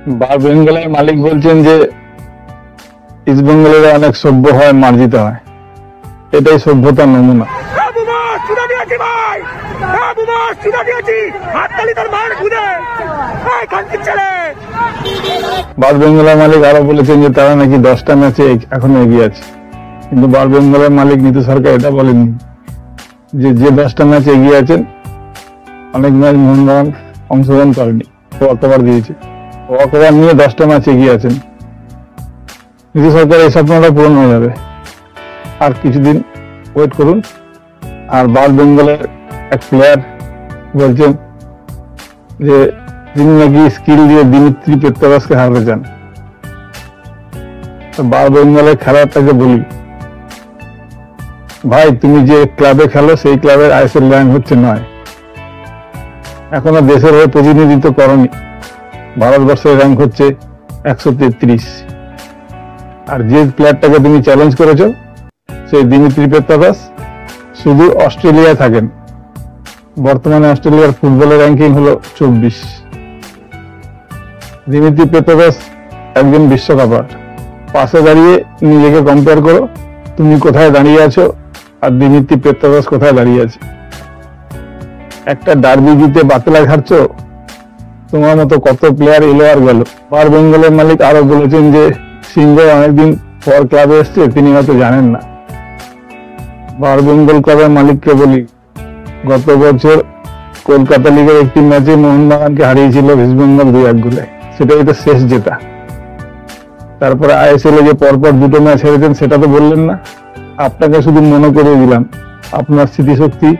বার বেঙ্গলের মালিক বলছেন যে ইস্ট বেঙ্গলের অনেক সভ্য হয়, মার্জিত হয়, এটাই সভ্যতার নমুনা। বার বেঙ্গলের মালিক আরো বলেছেন যে তারা নাকি 10টা ম্যাচে এখনো এগিয়ে আছে, কিন্তু বার বেঙ্গলের মালিক নীতি সরকার এটা বলেননি যে 10টা ম্যাচ এগিয়ে আছেন অনেক ম্যাচ মোহনবাগান অংশগ্রহণ করেনি, ওয়াকওভার দিয়েছে, ওয়াকওভার নিয়ে 10টা ম্যাচ এগিয়ে আছেন। নীতি সরকার এই স্বপ্নটা পূরণ হয়ে যাবে, আর কিছুদিন ওয়েট করুন। আর বার বেঙ্গলের এক প্লেয়ার বলছেন যে তিনি নাকি স্কিল দিয়ে দিমিত্রি পেত্রাদাসকে হারাতে চান। বার বেঙ্গলের খেলাটাকে বলি, ভাই তুমি যে ক্লাবে খেলো সেই ক্লাবের আইএসএল র্যাঙ্ক হচ্ছে 9, এখনো দেশের হয়ে প্রতিনিধিত্ব করনি, ভারতবর্ষের র্যাঙ্ক হচ্ছে 133। আর যে প্লেয়ারটাকে তুমি চ্যালেঞ্জ করেছো সেই দিমিত্রি পেত্রাদাস শুধু অস্ট্রেলিয়ায় থাকেন, বর্তমানে অস্ট্রেলিয়ার ফুটবলের র্যাঙ্কিং হলো 24। দিমিত্রি পেত্রাদাস একজন বিশ্বকাপার, পাশে দাঁড়িয়ে নিজেকে কম্পেয়ার করো, তুমি কোথায় দাঁড়িয়ে আছো আর দিমিত্রি পেত্রাদাস কোথায় দাঁড়িয়ে আছে। একটা ডার্বি জিতে বাতলা ঘাটছো, তোমার মতো কত প্লেয়ার এলো আর গেল। বার বেঙ্গলের মালিক আরো বলেছেন যে সিংহ অনেকদিন পর ক্লাবে এসছে, তিনি হয়তো জানেন না। বার বেঙ্গল ক্লাবের মালিককে বলি, গত বছর কলকাতা লিগের একটি ম্যাচে মোহনবাগানকে হারিয়েছিল ইস্ট বেঙ্গল 2-1 গোলে, সেটাই তো শেষ জেতা। তারপরে আইএসএল এ যে পরপর 2টো ম্যাচ হেরেছেন সেটা তো বললেন না। আপনাকে শুধু মনে করিয়ে দিলাম, আপনার স্মৃতিশক্তি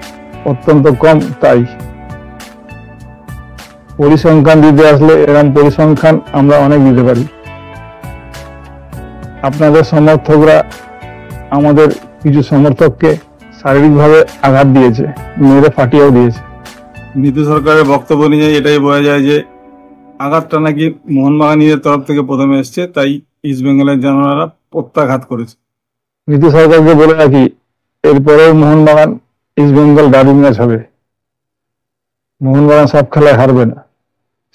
অত্যন্ত কম, তাই পরিসংখ্যান দিতে আসলে এরকম পরিসংখ্যান আমরা অনেক দিতে পারি। আপনাদের সমর্থকরা আমাদের কিছু সমর্থককে শারীরিকভাবে আঘাত দিয়েছে, মেরে ফাটিয়েও দিয়েছে। নীতি সরকারের বক্তব্য নিয়ে এটাই বোঝা যায় যে আঘাতটা নাকি মোহনবাগানীদের তরফ থেকে প্রথমে এসছে, তাই ইস্ট বেঙ্গলের জানারা প্রত্যাঘাত করেছে। নীতি সরকারকে বলে রাখি, এরপরেও Mohun Bagan east Bengal derby match হবে, মোহনবাগান সব খেলায় হারবে না,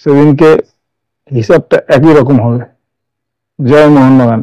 সেদিনকে হিসাবটা একই রকম হবে। জয় মোহনবাগান।